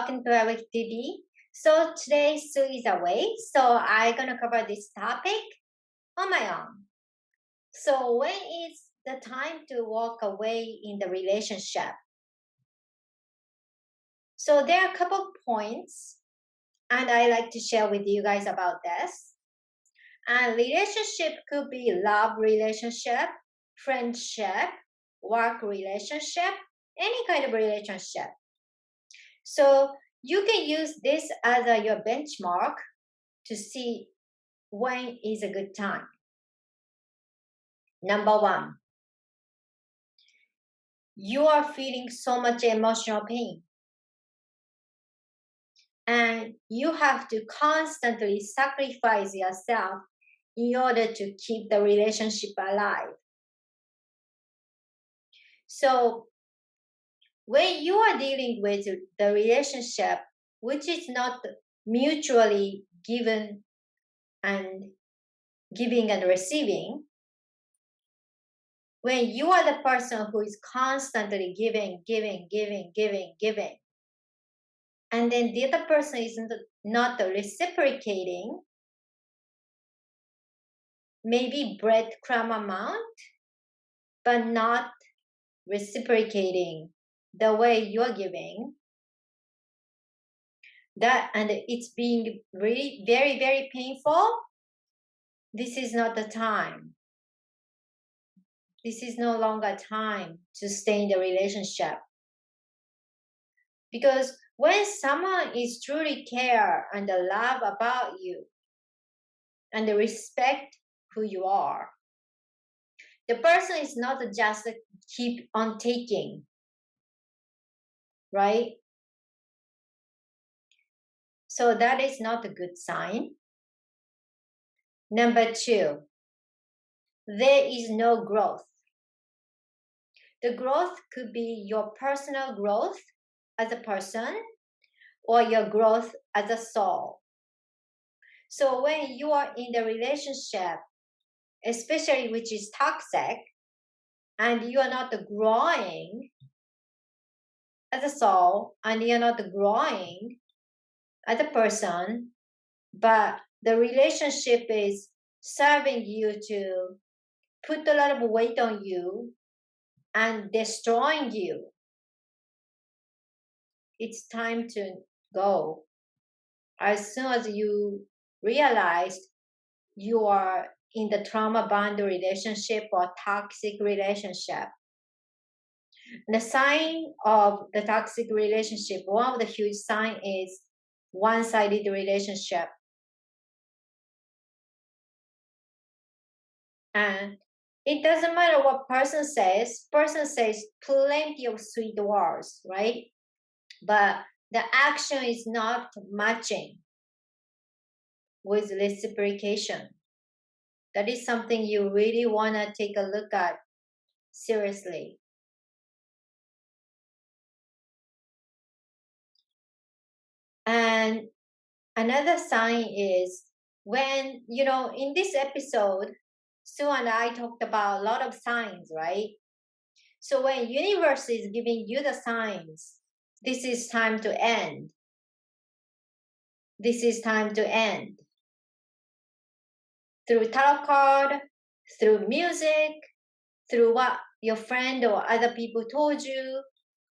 welcome to our TV. So today Sue is away, so I'm gonna cover this topic on my own. So when is the time to walk away in the relationship? So there are a couple points, and I like to share with you guys about this. And relationship could be love relationship, friendship, work relationship, any kind of relationship. So you can use this as your benchmark to see when is a good time. Number one, you are feeling so much emotional pain. And you have to constantly sacrifice yourself in order to keep the relationship alive. So when you are dealing with the relationship, which is not mutually given and giving and receiving, when you are the person who is constantly giving, and then the other person is not reciprocating, maybe breadcrumb amount, but not reciprocating the way you're giving, that and it's being really very, very painful, this is not the time. This is no longer time to stay in the relationship. Because when someone is truly care and love about you and respect who you are, the person is not just keep on taking, right? So that is not a good sign. Number two, there is no growth. The growth could be your personal growth as a person or your growth as a soul. So when you are in the relationship, especially which is toxic, and you are not growing as a soul, and you're not growing as a person, but the relationship is serving you to put a lot of weight on you and destroying you, it's time to go. As soon as you realize you are in the trauma bond relationship or toxic relationship. The sign of the toxic relationship, one of the huge signs is one-sided relationship. And it doesn't matter what person says plenty of sweet words, right? But the action is not matching with reciprocation. That is something you really want to take a look at seriously. And another sign is when, in this episode, Sue and I talked about a lot of signs, right? So when universe is giving you the signs, this is time to end. This is time to end. Through tarot card, through music, through what your friend or other people told you,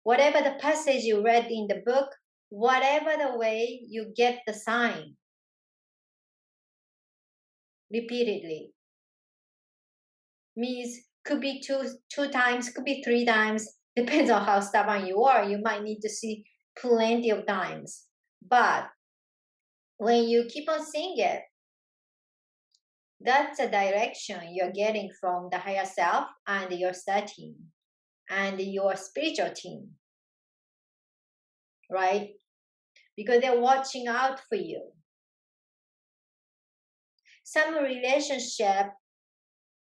whatever the passage you read in the book, whatever the way you get the sign repeatedly. Means could be two times, could be three times, depends on how stubborn you are. You might need to see plenty of times. But when you keep on seeing it, that's a direction you're getting from the higher self and your star team and your spiritual team, right? Because they're watching out for you. Some relationship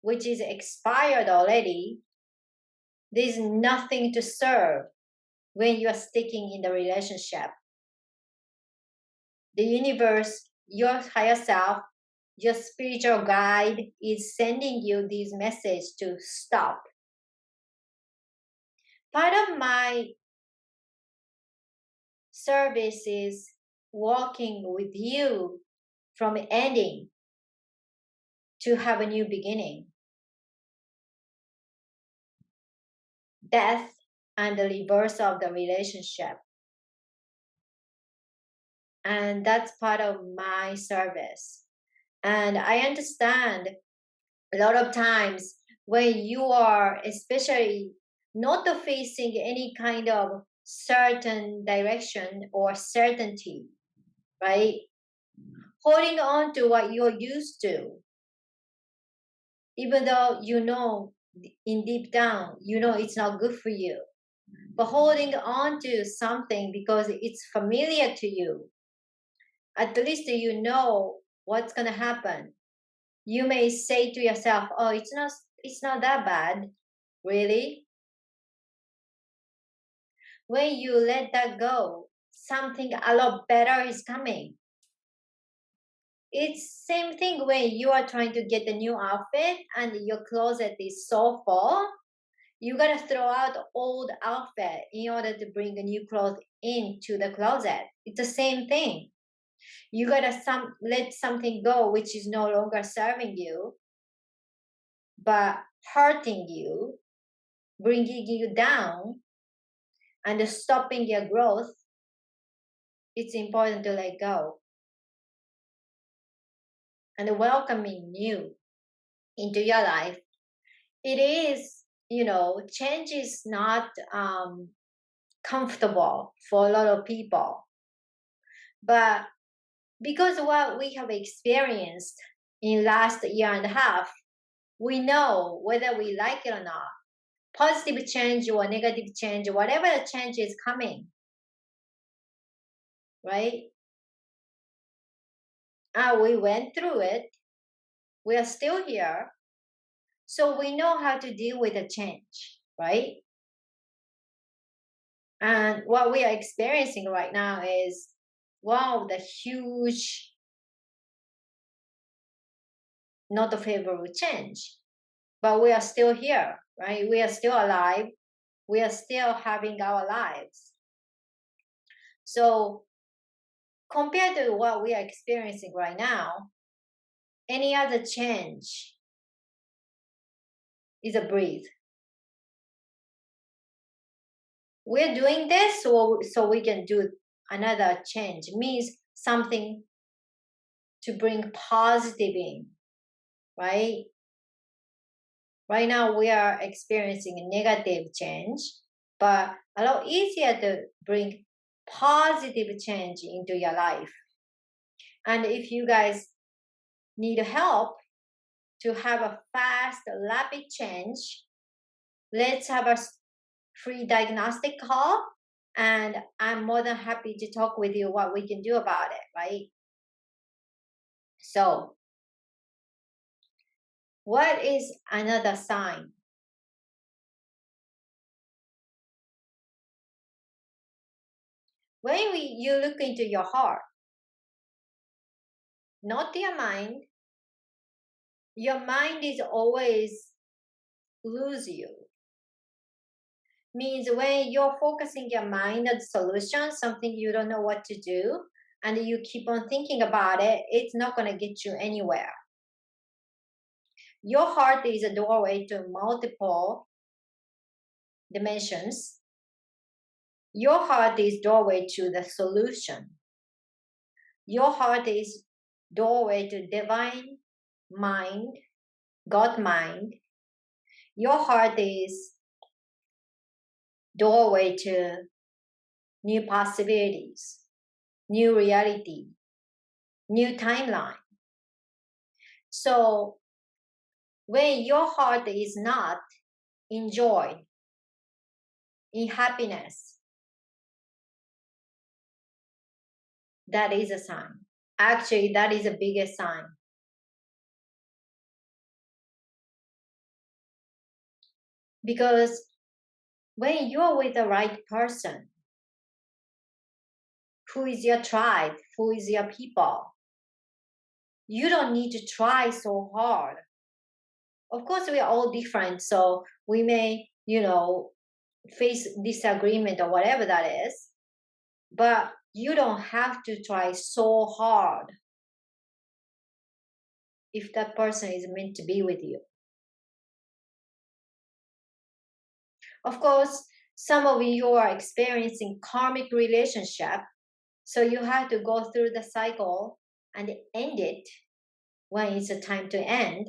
which is expired already, there's nothing to serve when you are sticking in the relationship. The universe, your higher self, your spiritual guide is sending you this message to stop. Part of my service is walking with you from ending to have a new beginning. Death and the reverse of the relationship. And that's part of my service. And I understand a lot of times when you are especially not facing any kind of certain direction or certainty, right? Holding on to what you're used to, even though you know in deep down, you know it's not good for you. But holding on to something because it's familiar to you, at least you know what's going to happen. You may say to yourself, oh, it's not that bad, really. When you let that go, something a lot better is coming. It's same thing when you are trying to get a new outfit and your closet is so full. You gotta throw out old outfit in order to bring a new clothes into the closet. It's the same thing. You gotta let something go which is no longer serving you, but hurting you, bringing you down, and stopping your growth. It's important to let go and welcoming new into your life. It is, change is not comfortable for a lot of people, but because what we have experienced in last year and a half, we know whether we like it or not. Positive change or negative change, whatever the change is coming, right? We went through it. We are still here. So we know how to deal with the change, right? And what we are experiencing right now is, wow, the huge, not a favorable change. But we are still here, right? We are still alive. We are still having our lives. So compared to what we are experiencing right now, any other change is a breathe. We're doing this so we can do another change. Means something to bring positive in, right? Right now we are experiencing a negative change, but a lot easier to bring positive change into your life. And if you guys need help to have a fast, rapid change, let's have a free diagnostic call. And I'm more than happy to talk with you what we can do about it, right? So, what is another sign? When you look into your heart, not your mind is always lose you. Means when you're focusing your mind on solution, something you don't know what to do, and you keep on thinking about it, it's not going to get you anywhere. Your heart is a doorway to multiple dimensions. Your heart is doorway to the solution. Your heart is doorway to divine mind, God mind. Your heart is doorway to new possibilities, new reality, new timeline. So when your heart is not in joy, in happiness, that is a sign. Actually, that is the biggest sign. Because when you're with the right person, who is your tribe, who is your people, you don't need to try so hard. Of course, we are all different, so we may, face disagreement or whatever that is. But you don't have to try so hard if that person is meant to be with you. Of course, some of you are experiencing karmic relationship, so you have to go through the cycle and end it when it's a time to end.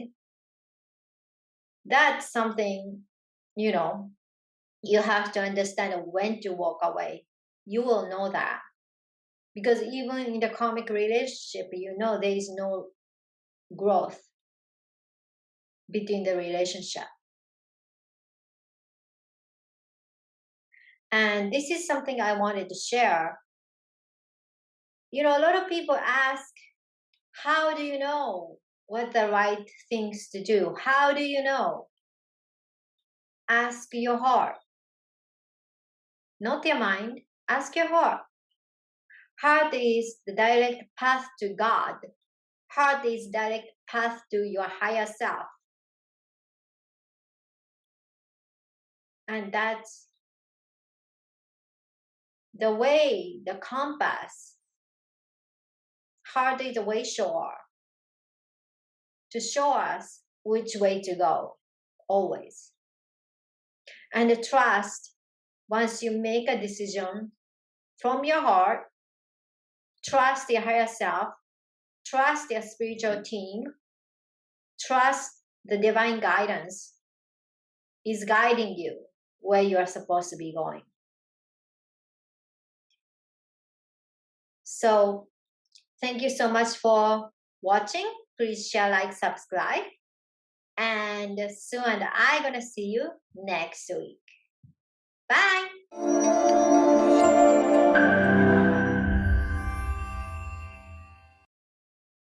That's something, you know, you have to understand when to walk away. You will know that. Because even in the karmic relationship, you know there is no growth between the relationship. And this is something I wanted to share. You know, a lot of people ask, how do you know what the right things to do? How do you know? Ask your heart, not your mind. Ask your heart. Heart is the direct path to God. Heart is direct path to your higher self. And that's the way, the compass. Heart is the way shower to show us which way to go, always. And the trust, once you make a decision from your heart, trust your higher self, trust your spiritual team, trust the divine guidance is guiding you where you are supposed to be going. So thank you so much for watching. Please share, like, subscribe. And soon I'm gonna see you next week. Bye.